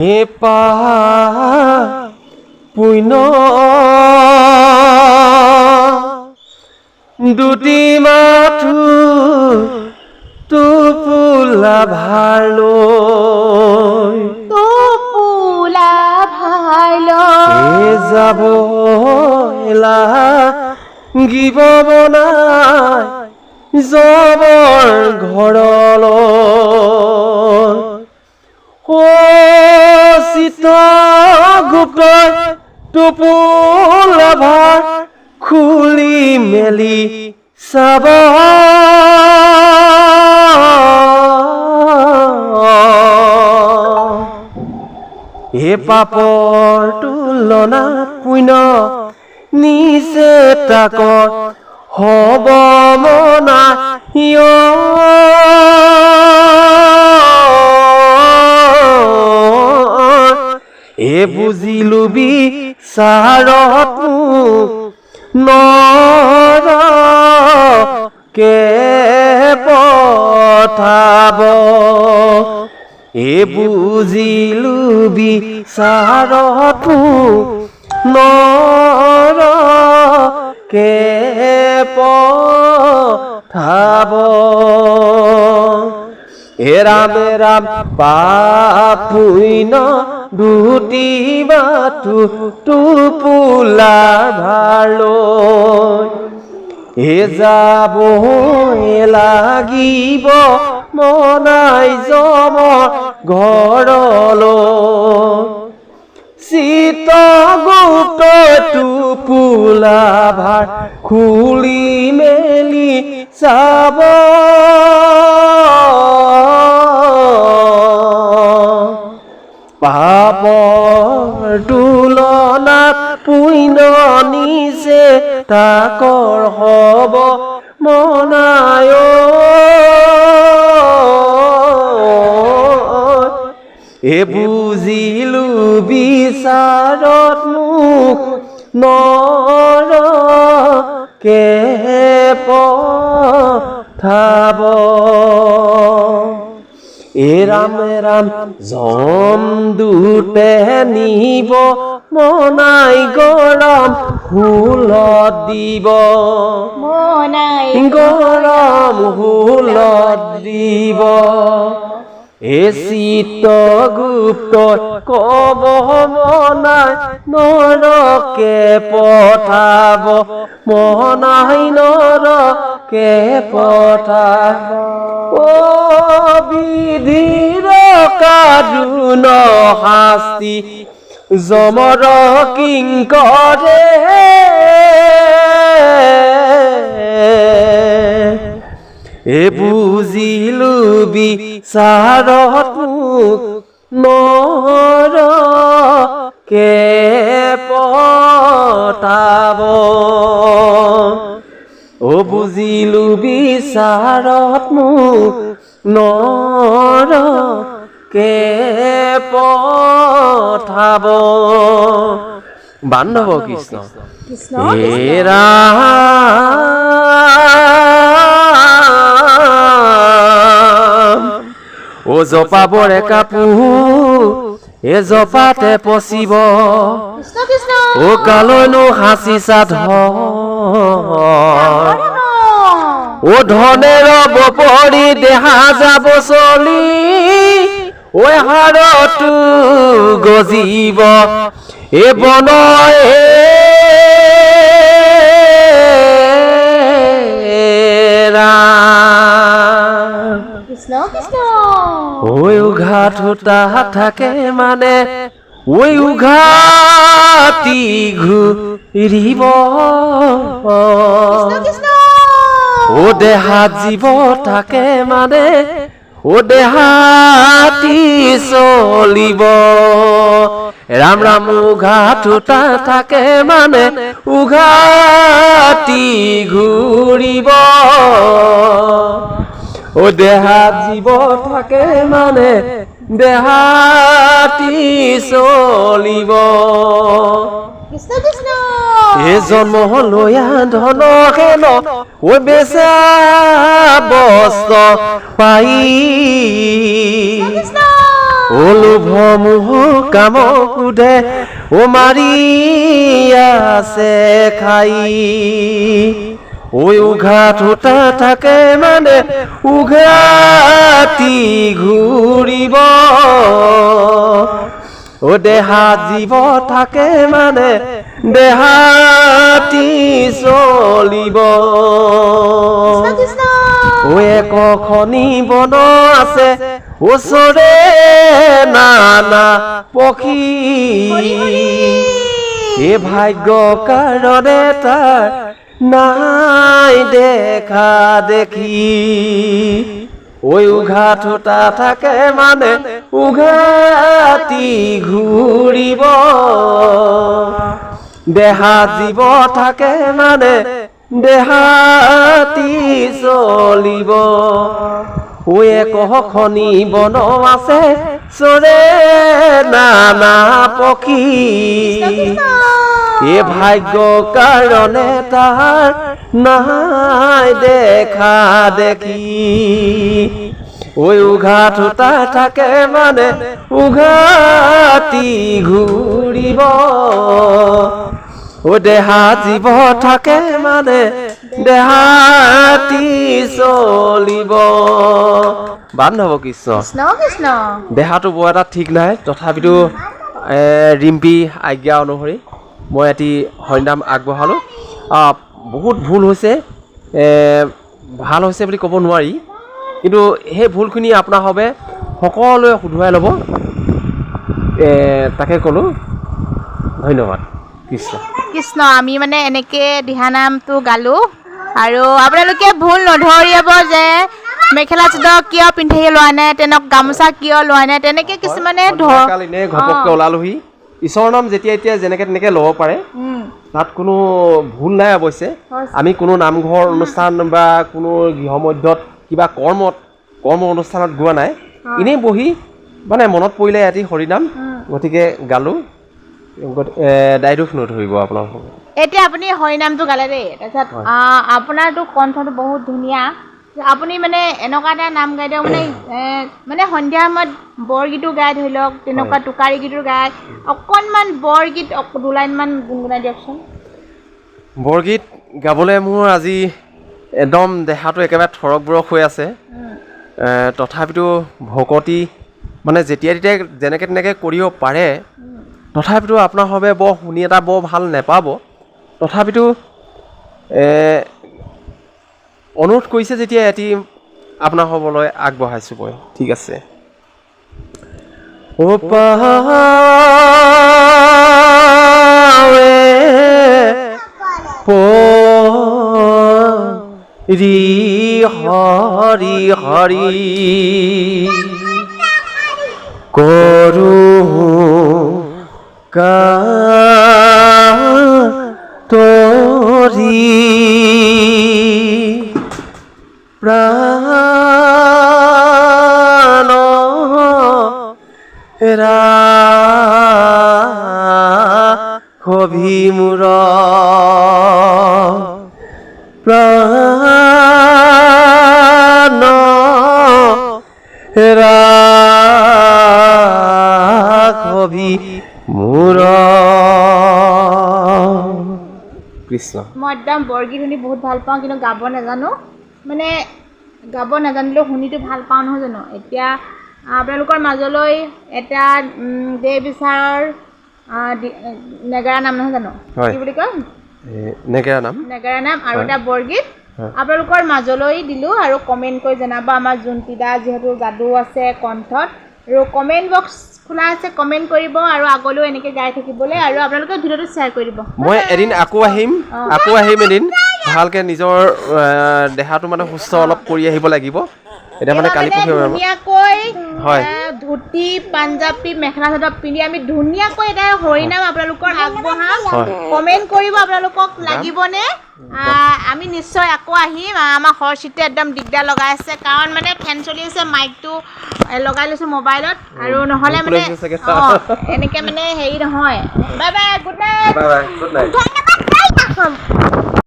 এপা পুণ্য দুটি মাথু টোপোলা ভাৰলৈ যাব লাগিব বনাই জবৰ ঘৰলৈ চিত্ৰগুপ্তই টোপোলা ভাৰ খুলি মেলি চাব এ পাপৰ তুলনাত পুণ্য নিচে তাকৰ হ'ব মনা এ বুজিলো বিচাৰত নৰকে পঠাব এ বুজিলো বিচাৰত নৰকে পঠাব এ ৰাম পাপ পুণ্য দুটি মাথু টোপোলাৰ ভাৰলৈ এ যাব লাগিব মনাই জমৰ ঘৰলৈ চিত্ৰগুপ্তই টোপোলা ভাৰ খুলি মেলি চাব পাপৰ তুলনাত পুণ্য নিচে তাকৰ হ'ব মনায় এ বুজিলো বিচাৰত মোক নৰকে পঠাব এ ৰাম জম দুটে নিব মনাই গৰম হুলত দিব গৰম হুলত দিব এ চিত্ৰগুপ্তই কব মনাই নৰকে পঠাব মনাই নৰকে পঠাব বিধিৰ কাৰুণ শাস্তি যমৰ কিংকৰে এ বুজিলো বিচাৰত মোক নৰকে পঠাব অ বুজিলো বিচাৰত মোক নৰকে পঠাব বান্ধৱ কৃষ্ণ হে ৰাম ও জপাবৰে কাপোৰ এ জপাতে পচিব ও কালৈনো হাঁচি চাধ ও ধনেৰ বপৰি দেহা যাব চলি ঐ হাৰতো গজিব এ বনয় ঐ উঘাত হোতা থাকে মানে ঐ উঘাতি ঘূৰিব ও দেহাত জীৱ থাকে মানে ও দেহাতি চলিব ৰাম ৰাম উঘাত হোতা থাকে মানে উঘাতি ঘূৰিব ও দেহাত জীৱ থাকে মানে দেহাতি চলিব এ জন্ম লয়া ধন খেল ও বেচা বস্ত্ৰ পাই ও লোভ মোহ কাম ক্ৰোধে ও মাৰি আছে খাই ঐ উঘাত হোতা থাকে মানে উঘাতি ঘূৰিব ও দেহা জীৱ থাকে মানে দেহাতি চলিব ও এক খনি বন আছে ওচৰে নানা পক্ষী এ ভাগ্য কাৰণে তাৰ নাই দেখা দেখি ঐ উঘাত হোতা থাকে মানে উঘাতি ঘূৰিব দেহা জীৱ থাকে মানে দেহাতি চলিব ঐ এক খনি বন আছে চৰে নানা পক্ষী এ ভাগ্য কাৰণে তাৰ নাই দেখা দেখি ঐ উঘাত হোতা থাকে মানে উঘাতি ঘূৰিব ও দেহা জীৱ থাকে মানে দেহাতি চলিব বান্ধৱ কৃষ্ণ দেহাটো বৰ এটা ঠিক নাই তথাপিতো ৰিম্পী আজ্ঞা অনুসৰি মই এটি হৰিনাম আগবঢ়ালোঁ বহুত ভুল হৈছে ভাল হৈছে বুলি ক'ব নোৱাৰি কিন্তু সেই ভুলখিনি আপোনাৰ হবে সকলোৱে শুধৰাই ল'ব তাকে ক'লোঁ ধন্যবাদ কৃষ্ণ কৃষ্ণ আমি মানে এনেকৈ দিহানামটো গালোঁ আৰু আপোনালোকে ভুল নধৰিব যে মেখেলা চাদৰ কিয় পিন্ধি লোৱা নাই তেনেক গামোচা কিয় লোৱা নাই তেনেকৈ কিছুমানে ঘপককৈ ওলালোহি ঈশ্বৰৰ নাম যেতিয়া এতিয়া যেনেকৈ তেনেকৈ ল'ব পাৰে তাত কোনো ভুল নাই অৱশ্যে আমি কোনো নামঘৰ অনুষ্ঠান বা কোনো গৃহমধ্যত কিবা কৰ্ম অনুষ্ঠানত গোৱা নাই এনেই বহি মানে মনত পৰিলে এটি হৰিনাম গতিকে গালোঁ দায়দোষ নধৰিব আপোনালোকক এতিয়া আপুনি হৰিনামটো গালে দেই তাৰপিছত আপোনাৰতো কণ্ঠটো বহুত ধুনীয়া আপুনি মানে এনেকুৱা এটা নাম গাই দিয়ক মানে সন্ধিয়া সময়ত বৰগীতো গাই ধৰি লওক তেনেকুৱা টোকাৰী গীতো গাই অকণমান বৰগীত দুলাইনমান গুণগুণাই দিয়কচোন বৰগীত গাবলৈ মোৰ আজি একদম দেহাটো একেবাৰে থৰক বৰক হৈ আছে তথাপিতো ভকতি মানে যেতিয়া তেতিয়া যেনেকৈ তেনেকৈ কৰিব পাৰে তথাপিতো আপোনাৰ বাবে বৰ শুনি এটা বৰ ভাল নেপাব তথাপিতো অনুৰোধ কৰিছে যেতিয়া এটি আপোনাৰ হ'বলৈ আগবঢ়াইছোঁ মই ঠিক আছে ও ৰি হৰি হৰি কৰো তৰি প্ৰাণ ৰাখি মোৰ প্ৰাণ ৰাখি মোৰ কৃষ্ণ মই একদম বৰগীত শুনি বহুত ভাল পাওঁ কিন্তু গাব নাজানো মানে গাব নাজানিলেও শুনিতো ভাল পাওঁ নহয় জানো এতিয়া আপোনালোকৰ মাজলৈ এটা দেহ বিচাৰৰ নেগেৰা নাম নহয় জানো কি বুলি কয় নেগেৰা নাম আৰু এটা বৰগীত আপোনালোকৰ মাজলৈ দিলোঁ আৰু কমেণ্ট কৰি জনাব আমাৰ জোনটিদা যিহেতু যাদু আছে কণ্ঠত আৰু কমেণ্ট বক্স খোলা আছে কমেণ্ট কৰিব আৰু আগলৈও এনেকৈ গাই থাকিবলৈ আৰু আপোনালোকে ভিডিঅ'টো শ্বেয়াৰ কৰি দিব মই এদিন আকৌ আহিম এদিন ভালকৈ নিজৰ দেহাটো মানে সুস্থ অলপ কৰি আহিব লাগিব এটা মানে কালি ধুনীয়াকৈ ধুতি পাঞ্জাবী মেখেলা চাদৰ পিন্ধি আমি ধুনীয়াকৈ এটা হৰিনাম আপোনালোকৰ আগবঢ়াম কমেণ্ট কৰিব আপোনালোকক লাগিবনে আমি নিশ্চয় আকৌ আহিম আমাৰ হৰচিতে একদম দিগদাৰ লগাই আছে কাৰণ মানে ফেন চলি আছে মাইকটো লগাই লৈছোঁ মোবাইলত আৰু নহ'লে মানে এনেকৈ মানে হেৰি নহয় বাই বাই গুড নাইট ধন্যবাদ